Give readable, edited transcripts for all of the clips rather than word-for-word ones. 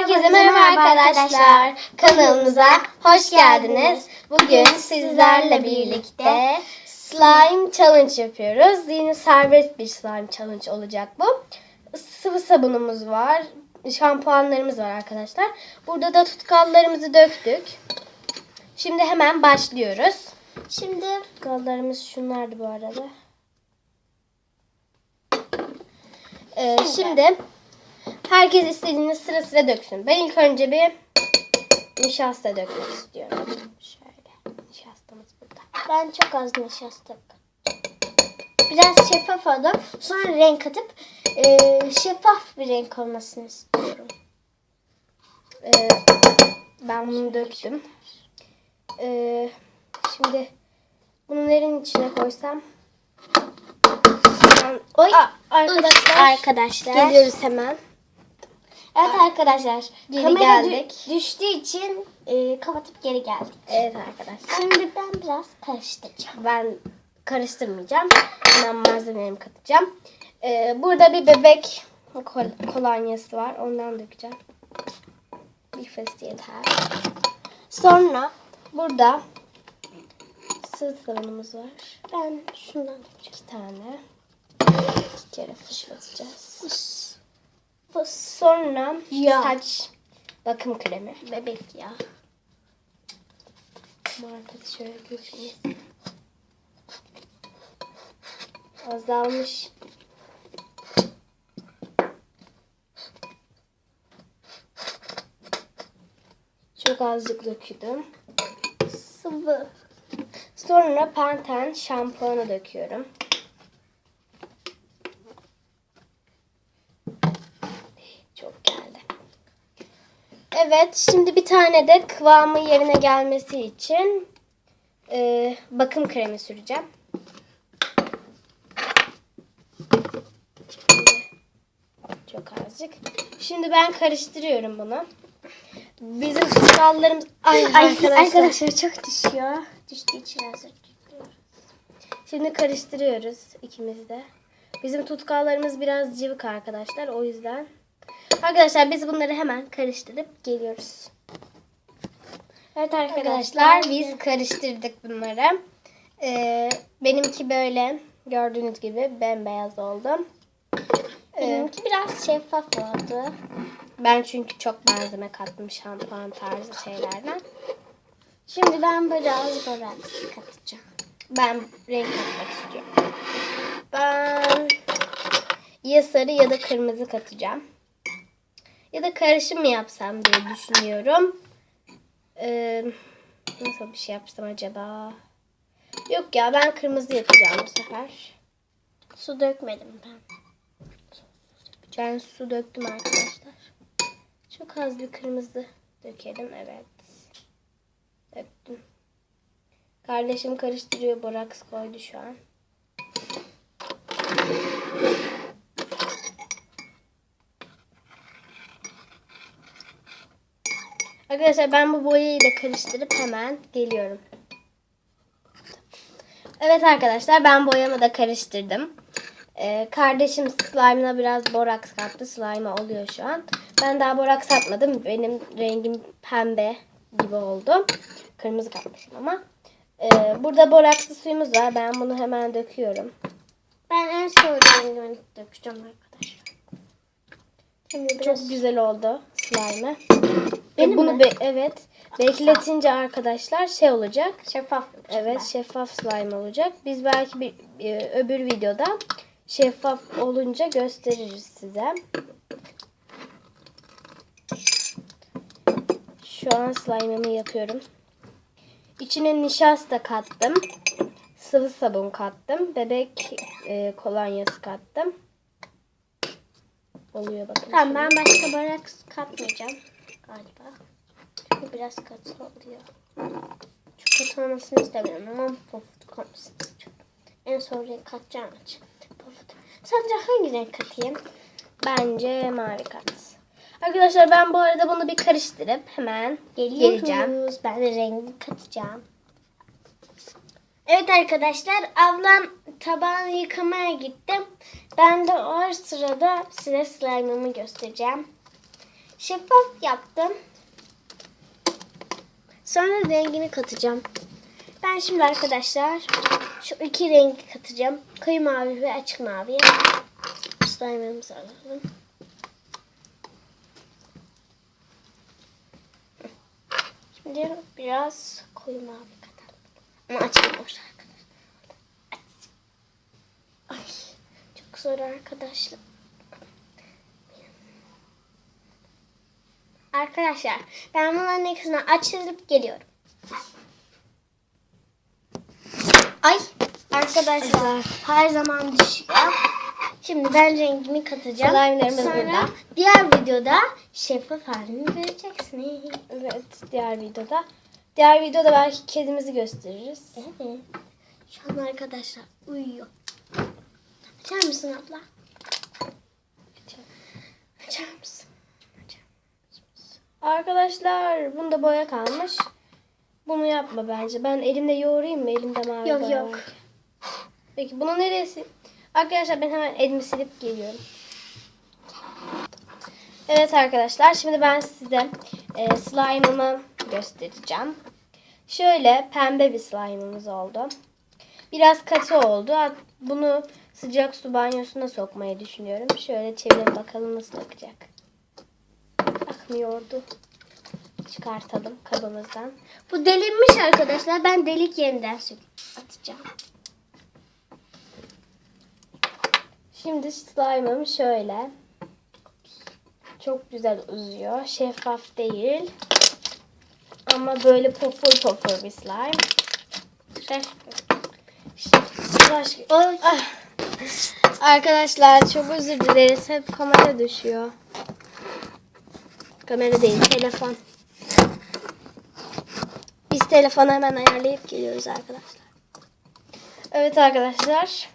Herkese merhaba arkadaşlar. Kanalımıza hoş geldiniz. Bugün sizlerle birlikte slime challenge yapıyoruz. Yine serbest bir slime challenge olacak bu. Sıvı sabunumuz var. Şampuanlarımız var arkadaşlar. Burada da tutkallarımızı döktük. Şimdi hemen başlıyoruz. Şimdi tutkallarımız şunlardı bu arada. Şimdi herkes istediğini sıra sıra döksün. Ben ilk önce bir nişasta dökmek istiyorum. Şöyle nişastamız burada. Ben çok az nişasta. Biraz şeffaf oldu. Sonra renk katıp şeffaf bir renk olmasını istiyorum. Ben bunu döktüm. Şimdi bunu nerenin içine koysam? Oy. Arkadaşlar geliyoruz hemen. Evet arkadaşlar. Geri kamera geldik. Düştüğü için kapatıp geri geldik. Evet arkadaşlar. Şimdi ben biraz karıştıracağım. Ben karıştırmayacağım. Hemen malzemelerimi katacağım. Burada bir bebek kolonyası var. Ondan dökeceğim. Bir fıs yeter. Sonra burada sıvı sabunumuz var. Ben şundan dökeceğim. 2 tane. 2 kere fışlatacağız. Fıs. Sonra Ya. saç bakım kremi. Bebek ya. Markası şöyle gözükmesin. Azalmış. Çok azıcık döküldüm. Sıvı. Sonra Pantene şampuanı döküyorum. Çok geldi. Evet, şimdi bir tane de kıvamı yerine gelmesi için bakım kremi süreceğim. Çok azıcık. Şimdi ben karıştırıyorum bunu. Bizim tutkallarımız... Arkadaşlar çok düşüyor. Düştüğü için hazır tutuyoruz. Şimdi karıştırıyoruz ikimiz de. Bizim tutkallarımız biraz cıvık arkadaşlar. O yüzden. Arkadaşlar biz bunları hemen karıştırıp geliyoruz. Evet arkadaşlar biz karıştırdık bunları. Benimki böyle gördüğünüz gibi bembeyaz oldu. Benimki biraz şeffaf oldu. Ben çünkü çok malzeme kattım şampuan tarzı şeylerden. Şimdi ben biraz boraks katacağım. Ben renk katmak istiyorum. Ben ya sarı ya da kırmızı katacağım. Ya da karışım mı yapsam diye düşünüyorum. Nasıl bir şey yapsam acaba? Yok ya ben kırmızı yapacağım bu sefer. Su dökmedim ben. Ben su döktüm arkadaşlar. Çok az bir kırmızı dökelim. Evet. Döktüm. Kardeşim karıştırıyor. Boraks koydu şu an. Arkadaşlar ben bu boyayı da karıştırıp hemen geliyorum. Evet arkadaşlar ben boyamı da karıştırdım. Kardeşim slime'ına biraz boraks kattı. Slime oluyor şu an. Ben daha boraks atmadım. Benim rengim pembe gibi oldu. Kırmızı katmışım ama. Burada borakslı suyumuz var. Ben bunu hemen döküyorum. Ben en son rengini dökeceğim arkadaşlar. Şimdi biraz... Çok güzel oldu slime. Benim Bunu mi? evet bekletince arkadaşlar şey olacak. Şeffaf. Evet şeffaf slime olacak. Biz belki bir öbür videoda şeffaf olunca gösteririz size. Şu an slime'ımı yapıyorum. İçine nişasta kattım. Sıvı sabun kattım. Bebek kolonyası kattım. Oluyor bakın. Tamam ben başka boraks katmayacağım galiba. Çünkü biraz katı oluyor. Çok katı olmasını istemiyorum ama pofuduk olmasını istiyorum. En son renk katacağım için. Pofuduk. Sence hangi renk katayım? Bence mavi kat. Arkadaşlar ben bu arada bunu bir karıştırıp hemen geleceğim. Ben de rengi katacağım. Evet arkadaşlar ablam tabağını yıkamaya gittim. Ben de o sırada size slime'ımı göstereceğim. Şeffaf yaptım. Sonra rengini katacağım. Ben şimdi arkadaşlar şu iki rengi katacağım. Koyu mavi ve açık mavi. Slime'ımızı alalım. Şimdi biraz koyu mavi katalım. Ama açık boş arkadaşlar. Ay çok zor arkadaşlar. Arkadaşlar ben bunların ikisini açtırıp geliyorum. Ay arkadaşlar her zaman düşüyor. Şimdi ben rengimi katacağım. Slime'larımız Sonra burada. diğer videoda şeffaf halini göreceksiniz. Evet, diğer videoda. Diğer videoda belki kedimizi gösteririz. Evet. Şu an arkadaşlar uyuyor. Açar mısın abla? Açar mısın? Arkadaşlar, bunda boya kalmış. Bunu yapma bence. Ben elimde yoğurayım mı? Elimde mavi Yok, boya yok. var. Peki bunu neresi? Arkadaşlar ben hemen elimi silip geliyorum. Evet arkadaşlar, şimdi ben size slime'ımı göstereceğim. Şöyle pembe bir slime'ımız oldu. Biraz katı oldu. Bunu sıcak su banyosuna sokmayı düşünüyorum. Şöyle çevirelim bakalım nasıl akacak. Akmıyordu. Çıkartalım kabımızdan. Bu delinmiş arkadaşlar. Ben delik yerinden atacağım. Şimdi slime'ım şöyle. Çok güzel uzuyor. Şeffaf değil. Ama böyle pofur pofur bir slime. Oy. Arkadaşlar çok özür dileriz. Hep kamera düşüyor. Kamera değil, telefon. Biz telefonu hemen ayarlayıp geliyoruz arkadaşlar. Evet arkadaşlar.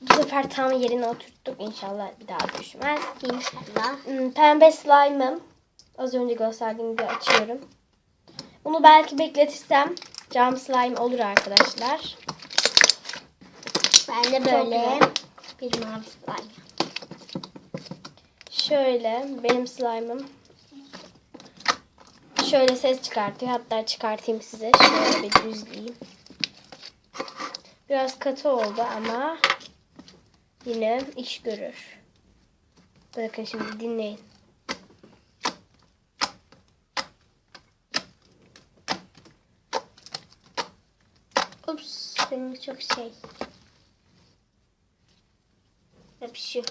Bu sefer tam yerine oturttuk. İnşallah bir daha düşmez. İnşallah. Pembe slime'ım. Az önce gösterdiğim gibi açıyorum. Bunu belki bekletirsem cam slime olur arkadaşlar. Ben de böyle bir mavi slime. Şöyle benim slime'ım. Şöyle ses çıkartıyor. Hatta çıkartayım size. Şöyle bir düzleyeyim. Biraz katı oldu ama yine iş görür. Bakın şimdi dinleyin. Ups, benim çok şey. Yapışıyor.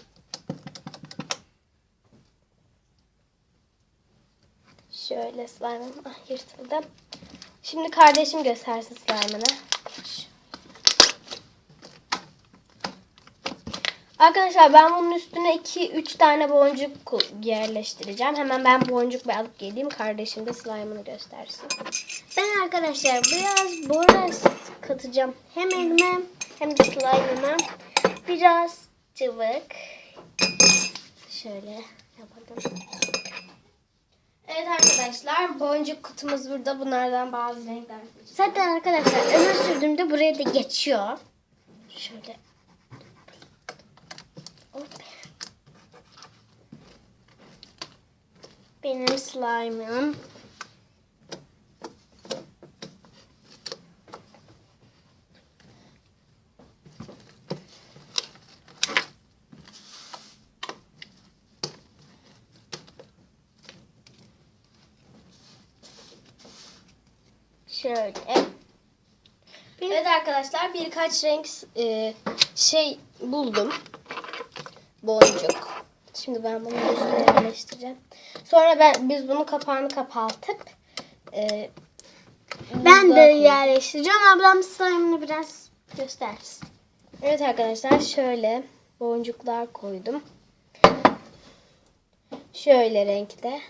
Şöyle slime'ım yırtıldı. Şimdi kardeşim göstersin slime'ını. Arkadaşlar ben bunun üstüne 2-3 tane boncuk yerleştireceğim. Hemen ben boncuk alıp geleyim. Kardeşim de slime'ını göstersin. Ben arkadaşlar biraz boras katacağım. Hem elime hem de slime'ıma. Biraz cıvık. Şöyle yapalım. Evet arkadaşlar boncuk kutumuz burada. Bunlardan bazı renkler seçeceğim. Zaten arkadaşlar ömür sürdüğümde buraya da geçiyor. Şöyle. Hop. Benim slime'ım. Şöyle. Evet arkadaşlar birkaç renk şey buldum. Boncuk. Şimdi ben bunu üstüne yerleştireceğim. Sonra biz bunu kapağını kapatıp Ben de buzluğa koyacağız. yerleştireceğim. Ablam slime'ını biraz göstersin. Evet arkadaşlar şöyle boncuklar koydum. Şöyle renkte.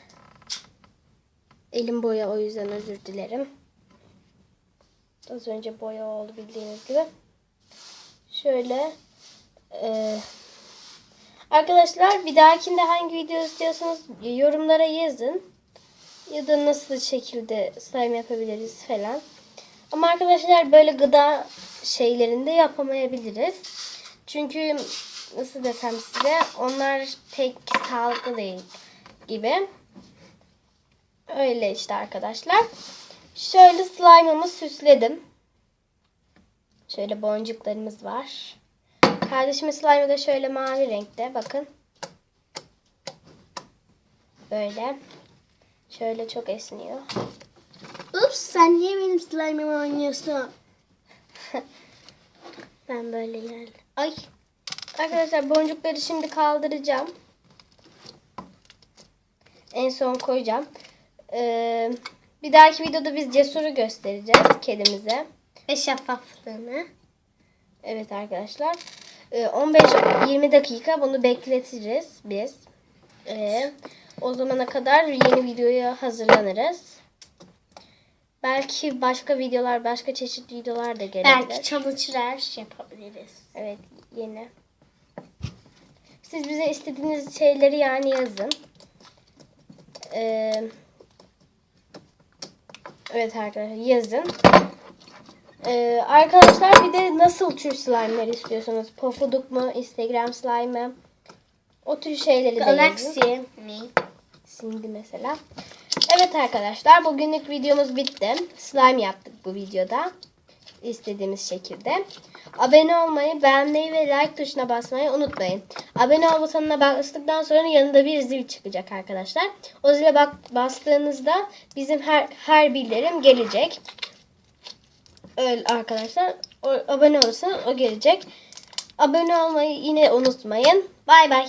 Elim boya o yüzden özür dilerim. Az önce boya oldu bildiğiniz gibi. Şöyle arkadaşlar bir dahakinde hangi video istiyorsanız yorumlara yazın. Ya da nasıl şekilde slime yapabiliriz falan. Ama arkadaşlar böyle gıda şeylerinde yapamayabiliriz. Çünkü nasıl desem size onlar pek sağlıklı değil gibi. Öyle işte arkadaşlar. Şöyle slime'ımı süsledim. Şöyle boncuklarımız var. Kardeşimin slime'ı da şöyle mavi renkte. Bakın. Böyle. Şöyle çok esniyor. Ups, sen niye benim slime'ımı oynuyorsun? Ben böyle geldim. Ay. Arkadaşlar boncukları şimdi kaldıracağım. En son koyacağım. Bir dahaki videoda biz Cesur'u göstereceğiz kedimize. Ve şeffaflığını. Evet arkadaşlar. 15-20 dakika bunu bekletiriz biz. O zamana kadar yeni videoya hazırlanırız. Belki başka videolar, başka çeşitli videolar da gelebilir. Belki challenge yapabiliriz. Evet, yeni. Siz bize istediğiniz şeyleri yani yazın. Evet arkadaşlar, yazın. Arkadaşlar bir de nasıl tür slime'lar istiyorsanız, pofuduk mu, Instagram slime'ı, o tür şeyleri de yazın. Galaxy mi? Şimdi mesela. Evet arkadaşlar, bugünlük videomuz bitti. Slime yaptık bu videoda. İstediğimiz şekilde. Abone olmayı, beğenmeyi ve like tuşuna basmayı unutmayın. Abone ol butonuna bastıktan sonra yanında bir zil çıkacak arkadaşlar. O zile bastığınızda bizim her bildirim gelecek. Öyle arkadaşlar. Abone olursanız o gelecek. Abone olmayı yine unutmayın. Bay bay.